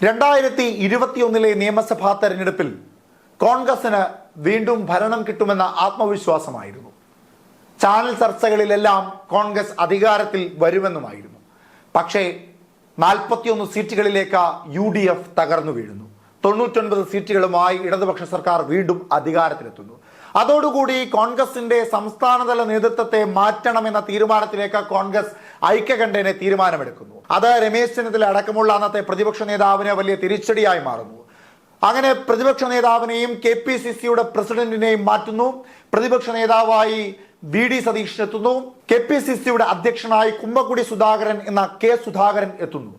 2021 നിയമസഭാ തെരഞ്ഞെടുപ്പിൽ കോൺഗ്രസിന് വീണ്ടും ഭരണം കിട്ടുമെന്ന ആത്മവിശ്വാസമായിരുന്നു. ചാനൽ ചർച്ചകളിലെല്ലാം കോൺഗ്രസ് അധികാരത്തിൽ വരുമെന്നുമായിരുന്നു. പക്ഷേ 41 സീറ്റുകളിലേക്ക് UDF തകർന്നു വീഴുന്നു. 99 സീറ്റുകളുമായി ഇടതുപക്ഷ സർക്കാർ വീണ്ടും അധികാരത്തിലെത്തുന്നു. അതോടുകൂടി കോൺഗ്രസിന്റെ സംസ്ഥാനതല നേതൃത്വത്തെ മാറ്റണമെന്ന തീരുമാനത്തിലേക്ക് കോൺഗ്രസ് ഐക്യകണ്ഠേന തീരുമാനമെടുക്കുന്നു. അത് രമേശ് ചെന്നിത്തല അടക്കമുള്ള അന്നത്തെ പ്രതിപക്ഷ നേതാവിന് വലിയ തിരിച്ചടിയായി മാറുന്നു. അങ്ങനെ പ്രതിപക്ഷ നേതാവിനെയും KPCCയുടെ പ്രസിഡന്റിനെയും മാറ്റുന്നു. പ്രതിപക്ഷ നേതാവായി VD സതീശൻ എത്തുന്നു. KPCCയുടെ അധ്യക്ഷനായി കുമ്മക്കുടി സുധാകരൻ എന്ന K സുധാകരൻ എത്തുന്നു.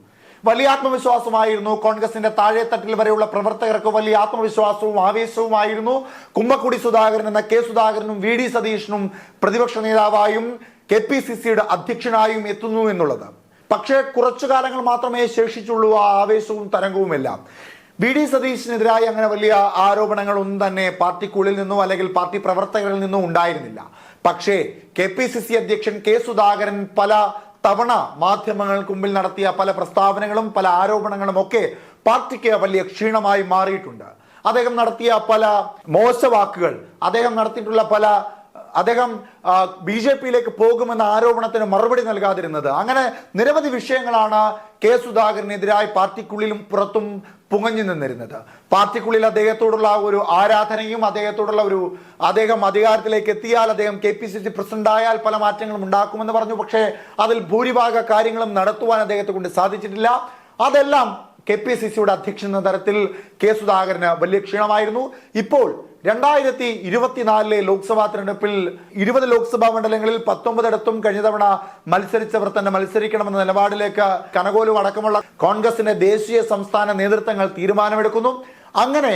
വലിയ ആത്മവിശ്വാസമായിരുന്നു. കോൺഗ്രസിന്റെ താഴെത്തട്ടിൽ വരെയുള്ള പ്രവർത്തകർക്ക് വലിയ ആത്മവിശ്വാസവും ആവേശവുമായിരുന്നു. കുമ്മക്കുടി സുധാകരൻ എന്ന K സുധാകരനും VD സതീശനും പ്രതിപക്ഷ നേതാവായും KPCCയുടെ അധ്യക്ഷനായും എത്തുന്നു എന്നുള്ളത്. പക്ഷേ കുറച്ചു കാലങ്ങൾ മാത്രമേ ശേഷിച്ചുള്ളൂ ആ ആവേശവും തരംഗവുമെല്ലാം. VD സതീശനെതിരായി അങ്ങനെ വലിയ ആരോപണങ്ങളൊന്നും തന്നെ പാർട്ടിക്കുള്ളിൽ നിന്നോ അല്ലെങ്കിൽ പാർട്ടി പ്രവർത്തകരിൽ നിന്നോ ഉണ്ടായിരുന്നില്ല. പക്ഷേ KPCC അധ്യക്ഷൻ K സുധാകരൻ പല തവണ മാധ്യമങ്ങൾക്ക് മുമ്പിൽ നടത്തിയ പല പ്രസ്താവനകളും പല ആരോപണങ്ങളും ഒക്കെ പാർട്ടിക്ക് വലിയ ക്ഷീണമായി മാറിയിട്ടുണ്ട്. അദ്ദേഹം നടത്തിയ പല മോശവാക്കുകൾ, അദ്ദേഹം BJPയിലേക്ക് പോകുമെന്ന ആരോപണത്തിന് മറുപടി നൽകാതിരുന്നത്, അങ്ങനെ നിരവധി വിഷയങ്ങളാണ് K സുധാകരനെതിരായി പാർട്ടിക്കുള്ളിലും പുറത്തും പുകഞ്ഞു നിന്നിരുന്നത്. പാർട്ടിക്കുള്ളിൽ അദ്ദേഹത്തോടുള്ള ഒരു ആരാധനയും അദ്ദേഹം അധികാരത്തിലേക്ക് എത്തിയാൽ അദ്ദേഹം KPCC പ്രസിഡന്റ് ആയാൽ പല മാറ്റങ്ങളും ഉണ്ടാക്കുമെന്ന് പറഞ്ഞു. പക്ഷേ അതിൽ ഭൂരിഭാഗ കാര്യങ്ങളും നടത്തുവാൻ അദ്ദേഹത്തെ കൊണ്ട് സാധിച്ചിട്ടില്ല. അതെല്ലാം KPCCയുടെ അധ്യക്ഷൻ എന്ന തരത്തിൽ K സുധാകരന് വലിയ ക്ഷീണമായിരുന്നു. ഇപ്പോൾ 2024 ലോക്സഭാ തെരഞ്ഞെടുപ്പിൽ 20 ലോക്സഭാ മണ്ഡലങ്ങളിൽ 19 കഴിഞ്ഞ തവണ മത്സരിച്ചവർ തന്നെ മത്സരിക്കണമെന്ന നിലപാടിലേക്ക് കനകോലും അടക്കമുള്ള കോൺഗ്രസിന്റെ ദേശീയ സംസ്ഥാന നേതൃത്വങ്ങൾ തീരുമാനമെടുക്കുന്നു. അങ്ങനെ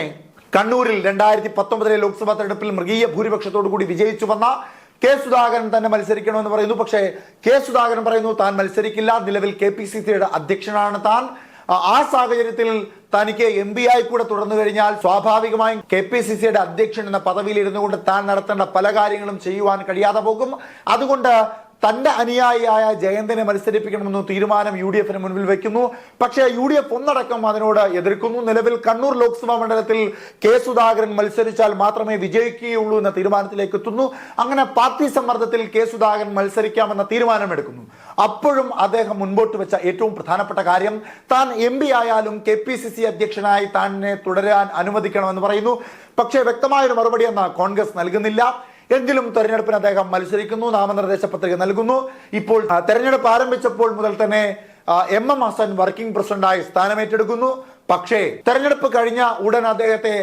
കണ്ണൂരിൽ 2019 ലോക്സഭാ തെരഞ്ഞെടുപ്പിൽ മൃഗീയ ഭൂരിപക്ഷത്തോടു കൂടി വിജയിച്ചു വന്ന K സുധാകരൻ തന്നെ മത്സരിക്കണമെന്ന് പറയുന്നു. പക്ഷേ K സുധാകരൻ പറയുന്നു താൻ മത്സരിക്കില്ല. നിലവിൽ KPCCയുടെ അധ്യക്ഷനാണ് താൻ. ആ സാഹചര്യത്തിൽ തനിക്ക് MP ആയി കൂടെ തുടർന്നു കഴിഞ്ഞാൽ സ്വാഭാവികമായും KPCCയുടെ അധ്യക്ഷൻ എന്ന പദവിയിൽ ഇരുന്നു കൊണ്ട് താൻ നടത്തേണ്ട പല കാര്യങ്ങളും ചെയ്യുവാൻ കഴിയാതെ പോകും. അതുകൊണ്ട് തന്റെ അനുയായിയായ ജയന്തനെ മത്സരിപ്പിക്കണമെന്ന് തീരുമാനം UDFന് മുൻപിൽ വെക്കുന്നു. പക്ഷേ UDF ഒന്നടക്കം അതിനോട് എതിർക്കുന്നു. നിലവിൽ കണ്ണൂർ ലോക്സഭാ മണ്ഡലത്തിൽ K സുധാകരൻ മത്സരിച്ചാൽ മാത്രമേ വിജയിക്കുകയുള്ളൂ എന്ന തീരുമാനത്തിലേക്ക് എത്തുന്നു. അങ്ങനെ പാർട്ടി സമ്മർദ്ദത്തിൽ K സുധാകരൻ മത്സരിക്കാമെന്ന തീരുമാനമെടുക്കുന്നു. അപ്പോഴും അദ്ദേഹം മുൻപോട്ട് വെച്ച ഏറ്റവും പ്രധാനപ്പെട്ട കാര്യം താൻ MP ആയാലും KPCC അധ്യക്ഷനായി തന്നെ തുടരാൻ അനുവദിക്കണമെന്ന് പറയുന്നു. പക്ഷേ വ്യക്തമായൊരു മറുപടി എന്ന കോൺഗ്രസ് നൽകുന്നില്ല. എങ്കിലും തെരഞ്ഞെടുപ്പിന് അദ്ദേഹം മത്സരിക്കുന്നു, നാമനിർദ്ദേശ പത്രിക നൽകുന്നു. ഇപ്പോൾ തെരഞ്ഞെടുപ്പ് ആരംഭിച്ചപ്പോൾ മുതൽ തന്നെ MM ഹസൻ വർക്കിംഗ് പ്രസിഡന്റായി സ്ഥാനമേറ്റെടുക്കുന്നു. പക്ഷേ തെരഞ്ഞെടുപ്പ് കഴിഞ്ഞ ഉടൻ അദ്ദേഹത്തെ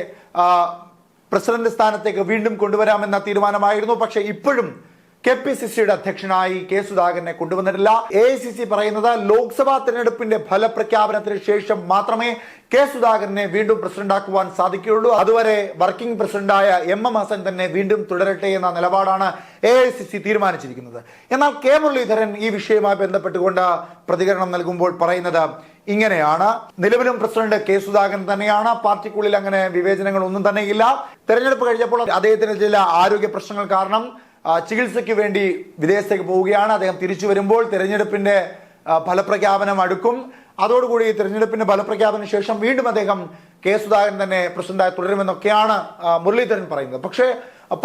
പ്രസിഡന്റ് സ്ഥാനത്തേക്ക് വീണ്ടും കൊണ്ടുവരാമെന്ന തീരുമാനമായിരുന്നു. പക്ഷേ ഇപ്പോഴും KPCCയുടെ അധ്യക്ഷനായി K സുധാകരനെ കൊണ്ടുവന്നിട്ടില്ല. AICC പറയുന്നത് ലോക്സഭാ തെരഞ്ഞെടുപ്പിന്റെ ഫലപ്രഖ്യാപനത്തിന് ശേഷം മാത്രമേ K സുധാകരനെ വീണ്ടും പ്രസിഡന്റാക്കുവാൻ സാധിക്കുകയുള്ളൂ. അതുവരെ വർക്കിംഗ് പ്രസിഡന്റായ MM ഹസൻ തന്നെ വീണ്ടും തുടരട്ടെ എന്ന നിലപാടാണ് AICC തീരുമാനിച്ചിരിക്കുന്നത്. എന്നാൽ K മുരളീധരൻ ഈ വിഷയവുമായി ബന്ധപ്പെട്ടുകൊണ്ട് പ്രതികരണം നൽകുമ്പോൾ പറയുന്നത് ഇങ്ങനെയാണ്: നിലവിലും പ്രസിഡന്റ് K സുധാകരൻ തന്നെയാണ്. പാർട്ടിക്കുള്ളിൽ അങ്ങനെ വിവേചനങ്ങൾ ഒന്നും തന്നെയില്ല. തെരഞ്ഞെടുപ്പ് കഴിഞ്ഞപ്പോൾ അദ്ദേഹത്തിന് ചില ആരോഗ്യ പ്രശ്നങ്ങൾ കാരണം ചികിത്സയ്ക്ക് വേണ്ടി വിദേശത്തേക്ക് പോവുകയാണ്. അദ്ദേഹം തിരിച്ചു വരുമ്പോൾ തെരഞ്ഞെടുപ്പിന്റെ ഫലപ്രഖ്യാപനം അടുക്കും. അതോടുകൂടി തെരഞ്ഞെടുപ്പിന്റെ ഫലപ്രഖ്യാപനത്തിന് ശേഷം വീണ്ടും അദ്ദേഹം K സുധാകരൻ തന്നെ പ്രസിഡന്റായി തുടരുമെന്നൊക്കെയാണ് മുരളീധരൻ പറയുന്നത്. പക്ഷേ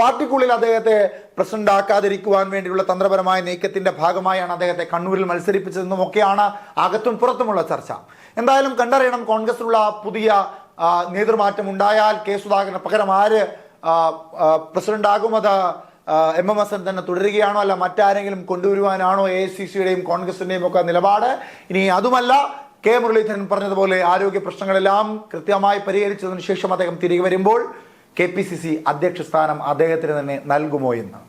പാർട്ടിക്കുള്ളിൽ അദ്ദേഹത്തെ പ്രസിഡന്റ് ആക്കാതിരിക്കുവാൻ വേണ്ടിയുള്ള തന്ത്രപരമായ നീക്കത്തിന്റെ ഭാഗമായാണ് അദ്ദേഹത്തെ കണ്ണൂരിൽ മത്സരിപ്പിച്ചതെന്നും ഒക്കെയാണ് അകത്തും പുറത്തുമുള്ള ചർച്ച. എന്തായാലും കണ്ടറിയണം. കോൺഗ്രസിലുള്ള പുതിയ നേതൃമാറ്റം ഉണ്ടായാൽ K സുധാകരന് പകരം ആര് പ്രസിഡന്റ് ആകും? അത് MM ഹസൻ തന്നെ തുടരുകയാണോ, അല്ല മറ്റാരെങ്കിലും കൊണ്ടുവരുവാനാണോ AICCയുടെയും കോൺഗ്രസിന്റെയും ഒക്കെ നിലപാട്? ഇനി അതുമല്ല, K മുരളീധരൻ പറഞ്ഞതുപോലെ ആരോഗ്യ പ്രശ്നങ്ങളെല്ലാം കൃത്യമായി പരിഹരിച്ചതിനു ശേഷം അദ്ദേഹം തിരികെ വരുമ്പോൾ KPCC അധ്യക്ഷ സ്ഥാനം അദ്ദേഹത്തിന് തന്നെ നൽകുമോ എന്ന്